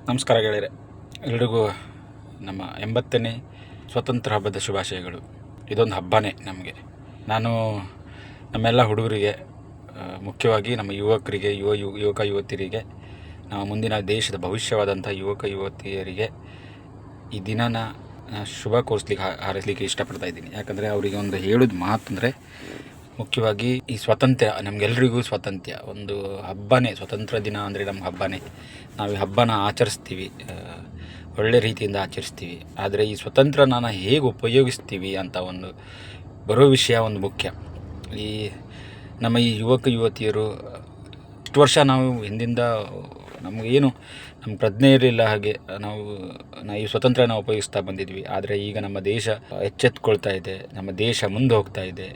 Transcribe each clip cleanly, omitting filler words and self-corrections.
ನಮಸ್ಕಾರ ಗೆಳೆಯರೆ, ಎಲ್ರಿಗೂ ನಮ್ಮ 80ನೇ ಸ್ವಾತಂತ್ರ್ಯ ಹಬ್ಬದ ಶುಭಾಶಯಗಳು. ಇದೊಂದು ಹಬ್ಬನೇ ನಮಗೆ. ನಾನು ನಮ್ಮೆಲ್ಲ ಹುಡುಗರಿಗೆ, ಮುಖ್ಯವಾಗಿ ನಮ್ಮ ಯುವಕರಿಗೆ, ಯುವಕ ಯುವತಿಯರಿಗೆ, ನಮ್ಮ ಮುಂದಿನ ದೇಶದ ಭವಿಷ್ಯವಾದಂಥ ಯುವಕ ಯುವತಿಯರಿಗೆ ಈ ದಿನನ ಶುಭ ಹಾರೈಸಲಿಕ್ಕೆ ಇಷ್ಟಪಡ್ತಾ ಇದ್ದೀನಿ. ಯಾಕಂದರೆ ಅವರಿಗೆ ಒಂದು ಹೇಳೋದು ಮಾತಂದರೆ, ಮುಖ್ಯವಾಗಿ ಈ ಸ್ವಾತಂತ್ರ್ಯ ನಮಗೆಲ್ರಿಗೂ ಸ್ವಾತಂತ್ರ್ಯ ಒಂದು ಹಬ್ಬನೇ. ಸ್ವಾತಂತ್ರ್ಯ ದಿನ ಅಂದರೆ ನಮ್ಮ ಹಬ್ಬನೇ. ನಾವು ಈ ಹಬ್ಬನ ಆಚರಿಸ್ತೀವಿ, ಒಳ್ಳೆ ರೀತಿಯಿಂದ ಆಚರಿಸ್ತೀವಿ. ಆದರೆ ಈ ಸ್ವಾತಂತ್ರ್ಯನ ಹೇಗೆ ಉಪಯೋಗಿಸ್ತೀವಿ ಅಂತ ಒಂದು ಬರೋ ವಿಷಯ ಒಂದು ಮುಖ್ಯ. ಈ ನಮ್ಮ ಈ ಯುವಕ ಯುವತಿಯರು ಇಷ್ಟು ವರ್ಷ ನಾವು ಹಿಂದಿಂದ ನಮಗೇನು ನಮ್ಮ ಪ್ರಜ್ಞೆ ಇರಲಿಲ್ಲ, ಹಾಗೆ ನಾವು ಈ ಸ್ವಾತಂತ್ರ್ಯನ ಉಪಯೋಗಿಸ್ತಾ ಬಂದಿದ್ವಿ. ಆದರೆ ಈಗ ನಮ್ಮ ದೇಶ ಎಚ್ಚೆತ್ಕೊಳ್ತಾ ಇದೆ, ನಮ್ಮ ದೇಶ ಮುಂದೆ ಹೋಗ್ತಾ ಇದೆ,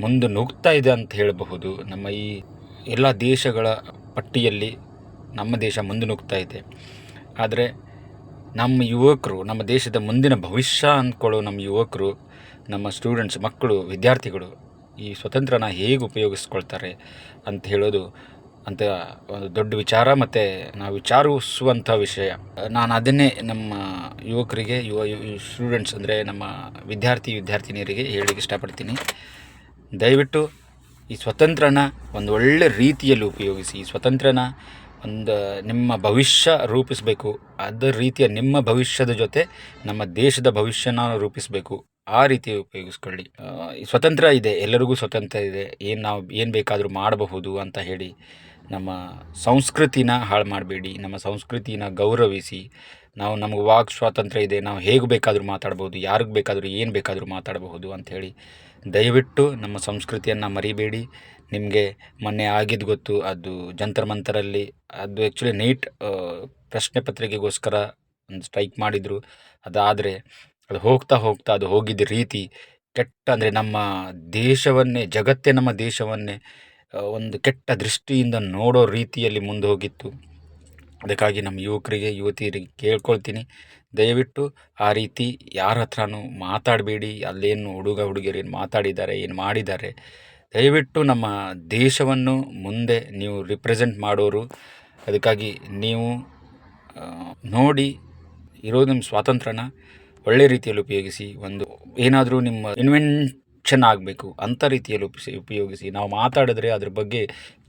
ಮುಂದೆ ನುಗ್ತಾ ಇದೆ ಅಂತ ಹೇಳಬಹುದು. ನಮ್ಮ ಈ ಎಲ್ಲ ದೇಶಗಳ ಪಟ್ಟಿಯಲ್ಲಿ ನಮ್ಮ ದೇಶ ಮುಂದೆ ನುಗ್ತಾ ಇದೆ. ಆದರೆ ನಮ್ಮ ಯುವಕರು, ನಮ್ಮ ದೇಶದ ಮುಂದಿನ ಭವಿಷ್ಯ ಅಂದ್ಕೊಳ್ಳೋ ನಮ್ಮ ಯುವಕರು, ನಮ್ಮ ಸ್ಟೂಡೆಂಟ್ಸ್, ಮಕ್ಕಳು, ವಿದ್ಯಾರ್ಥಿಗಳು ಈ ಸ್ವಾತಂತ್ರ್ಯನ ಹೇಗೆ ಉಪಯೋಗಿಸ್ಕೊಳ್ತಾರೆ ಅಂತ ಹೇಳೋದು ಅಂತ ಒಂದು ದೊಡ್ಡ ವಿಚಾರ, ಮತ್ತು ನಾವು ವಿಚಾರಿಸುವಂಥ ವಿಷಯ. ನಾನು ಅದನ್ನೇ ನಮ್ಮ ಯುವಕರಿಗೆ, ಸ್ಟೂಡೆಂಟ್ಸ್ ಅಂದರೆ ನಮ್ಮ ವಿದ್ಯಾರ್ಥಿನಿಯರಿಗೆ ಹೇಳಲಿಕ್ಕೆ ಇಷ್ಟಪಡ್ತೀನಿ. ದಯವಿಟ್ಟು ಈ ಸ್ವಾತಂತ್ರ್ಯನ ಒಂದು ಒಳ್ಳೆ ರೀತಿಯಲ್ಲಿ ಉಪಯೋಗಿಸಿ. ಈ ಸ್ವಾತಂತ್ರ್ಯನ ಒಂದು ನಿಮ್ಮ ಭವಿಷ್ಯ ರೂಪಿಸಬೇಕು, ಅದೇ ರೀತಿಯ ನಿಮ್ಮ ಭವಿಷ್ಯದ ಜೊತೆ ನಮ್ಮ ದೇಶದ ಭವಿಷ್ಯನ ರೂಪಿಸಬೇಕು. ಆ ರೀತಿ ಉಪಯೋಗಿಸ್ಕೊಳ್ಳಿ. ಈ ಸ್ವಾತಂತ್ರ್ಯ ಇದೆ, ಎಲ್ಲರಿಗೂ ಸ್ವಾತಂತ್ರ್ಯ ಇದೆ, ನಾವು ಏನು ಬೇಕಾದರೂ ಮಾಡಬಹುದು ಅಂತ ಹೇಳಿ ನಮ್ಮ ಸಂಸ್ಕೃತಿನ ಹಾಳು ಮಾಡಬೇಡಿ. ನಮ್ಮ ಸಂಸ್ಕೃತಿನ ಗೌರವಿಸಿ. ನಮಗೆ ವಾಕ್ ಸ್ವಾತಂತ್ರ್ಯ ಇದೆ, ನಾವು ಹೇಗೆ ಬೇಕಾದರೂ ಮಾತಾಡ್ಬೋದು, ಯಾರಿಗೆ ಬೇಕಾದರೂ ಏನು ಬೇಕಾದರೂ ಮಾತಾಡಬಹುದು ಅಂಥೇಳಿ ದಯವಿಟ್ಟು ನಮ್ಮ ಸಂಸ್ಕೃತಿಯನ್ನು ಮರಿಬೇಡಿ. ನಿಮಗೆ ಮೊನ್ನೆ ಆಗಿದ್ದು ಗೊತ್ತು, ಅದು ಜಂತರ್ ಮಂತರಲ್ಲಿ ಅದು ಆ್ಯಕ್ಚುಲಿ ನೀಟ್ ಪ್ರಶ್ನೆ ಪತ್ರಿಕೆಗೋಸ್ಕರ ಒಂದು ಸ್ಟ್ರೈಕ್ ಮಾಡಿದರು. ಅದಾದರೆ ಅದು ಹೋಗ್ತಾ ಅದು ಹೋಗಿದ್ದ ರೀತಿ ಕೆಟ್ಟ, ಅಂದರೆ ನಮ್ಮ ದೇಶವನ್ನೇ, ಜಗತ್ತೇ ನಮ್ಮ ದೇಶವನ್ನೇ ಒಂದು ಕೆಟ್ಟ ದೃಷ್ಟಿಯಿಂದ ನೋಡೋ ರೀತಿಯಲ್ಲಿ ಮುಂದೆ ಹೋಗಿತ್ತು. ಅದಕ್ಕಾಗಿ ನಮ್ಮ ಯುವಕರಿಗೆ, ಯುವತಿಯರಿಗೆ ಕೇಳ್ಕೊಳ್ತೀನಿ, ದಯವಿಟ್ಟು ಆ ರೀತಿ ಯಾರ ಹತ್ರನೂ ಮಾತಾಡಬೇಡಿ. ಅಲ್ಲೇನು ಹುಡುಗಿಯರು ಏನು ಮಾತಾಡಿದ್ದಾರೆ, ಏನು ಮಾಡಿದ್ದಾರೆ, ದಯವಿಟ್ಟು ನಮ್ಮ ದೇಶವನ್ನು ಮುಂದೆ ನೀವು ರಿಪ್ರೆಸೆಂಟ್ ಮಾಡೋರು. ಅದಕ್ಕಾಗಿ ನೀವು ನೋಡಿ ಇರೋದು ನಿಮ್ಮ ಸ್ವಾತಂತ್ರ್ಯನ ಒಳ್ಳೆ ರೀತಿಯಲ್ಲಿ ಉಪಯೋಗಿಸಿ. ಒಂದು ಏನಾದರೂ ನಿಮ್ಮ ಇನ್ವೆನ್ಷನ್ ಆಗಬೇಕು ಅಂಥ ರೀತಿಯಲ್ಲಿ ಉಪಯೋಗಿಸಿ. ನಾವು ಮಾತಾಡಿದ್ರೆ ಅದ್ರ ಬಗ್ಗೆ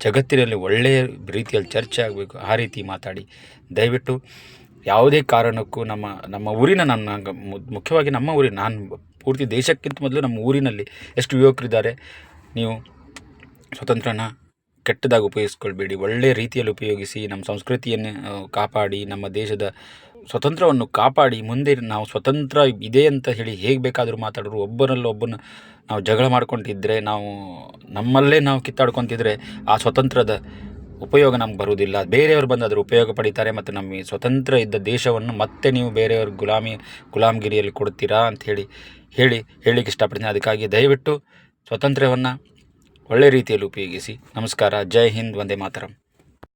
ಜಗತ್ತಿನಲ್ಲಿ ಒಳ್ಳೆಯ ರೀತಿಯಲ್ಲಿ ಚರ್ಚೆ ಆಗಬೇಕು, ಆ ರೀತಿ ಮಾತಾಡಿ. ದಯವಿಟ್ಟು ಯಾವುದೇ ಕಾರಣಕ್ಕೂ ನಮ್ಮ ಊರಿನ, ಮುಖ್ಯವಾಗಿ ನಮ್ಮ ಊರಿನ, ನಾನು ಪೂರ್ತಿ ದೇಶಕ್ಕಿಂತ ಮೊದಲು ನಮ್ಮ ಊರಿನಲ್ಲಿ ಎಷ್ಟು ಯುವಕರಿದ್ದಾರೆ. ನೀವು ಸ್ವಾತಂತ್ರ್ಯನ ಕೆಟ್ಟದಾಗಿ ಉಪಯೋಗಿಸ್ಕೊಳ್ಬೇಡಿ, ಒಳ್ಳೆಯ ರೀತಿಯಲ್ಲಿ ಉಪಯೋಗಿಸಿ. ನಮ್ಮ ಸಂಸ್ಕೃತಿಯನ್ನು ಕಾಪಾಡಿ, ನಮ್ಮ ದೇಶದ ಸ್ವಾತಂತ್ರ್ಯವನ್ನು ಕಾಪಾಡಿ. ಮುಂದೆ ನಾವು ಸ್ವತಂತ್ರ ಇದೆ ಅಂತ ಹೇಳಿ ಹೇಗೆ ಬೇಕಾದರೂ ಮಾತಾಡೋರು, ಒಬ್ಬನಲ್ಲೊಬ್ಬನ ನಾವು ಜಗಳ ಮಾಡ್ಕೊತಿದ್ರೆ, ನಮ್ಮಲ್ಲೇ ನಾವು ಕಿತ್ತಾಡ್ಕೊತಿದ್ರೆ ಆ ಸ್ವಾತಂತ್ರ್ಯದ ಉಪಯೋಗ ನಮ್ಗೆ ಬರುವುದಿಲ್ಲ. ಬೇರೆಯವರು ಬಂದು ಅದರ ಉಪಯೋಗ ಪಡಿತಾರೆ, ಮತ್ತು ನಮ್ಮ ಸ್ವತಂತ್ರ ಇದ್ದ ದೇಶವನ್ನು ಮತ್ತೆ ನೀವು ಬೇರೆಯವ್ರ ಗುಲಾಮಗಿರಿಯಲ್ಲಿ ಕೊಡ್ತೀರಾ ಅಂತ ಹೇಳಲಿಕ್ಕೆ ಇಷ್ಟಪಡ್ತೀನಿ. ಅದಕ್ಕಾಗಿ ದಯವಿಟ್ಟು ಸ್ವಾತಂತ್ರ್ಯವನ್ನು ಒಳ್ಳೆ ರೀತಿಯಲ್ಲಿ ಉಪಯೋಗಿಸಿ. ನಮಸ್ಕಾರ. ಜೈ ಹಿಂದ್. ವಂದೇ ಮಾತರಂ.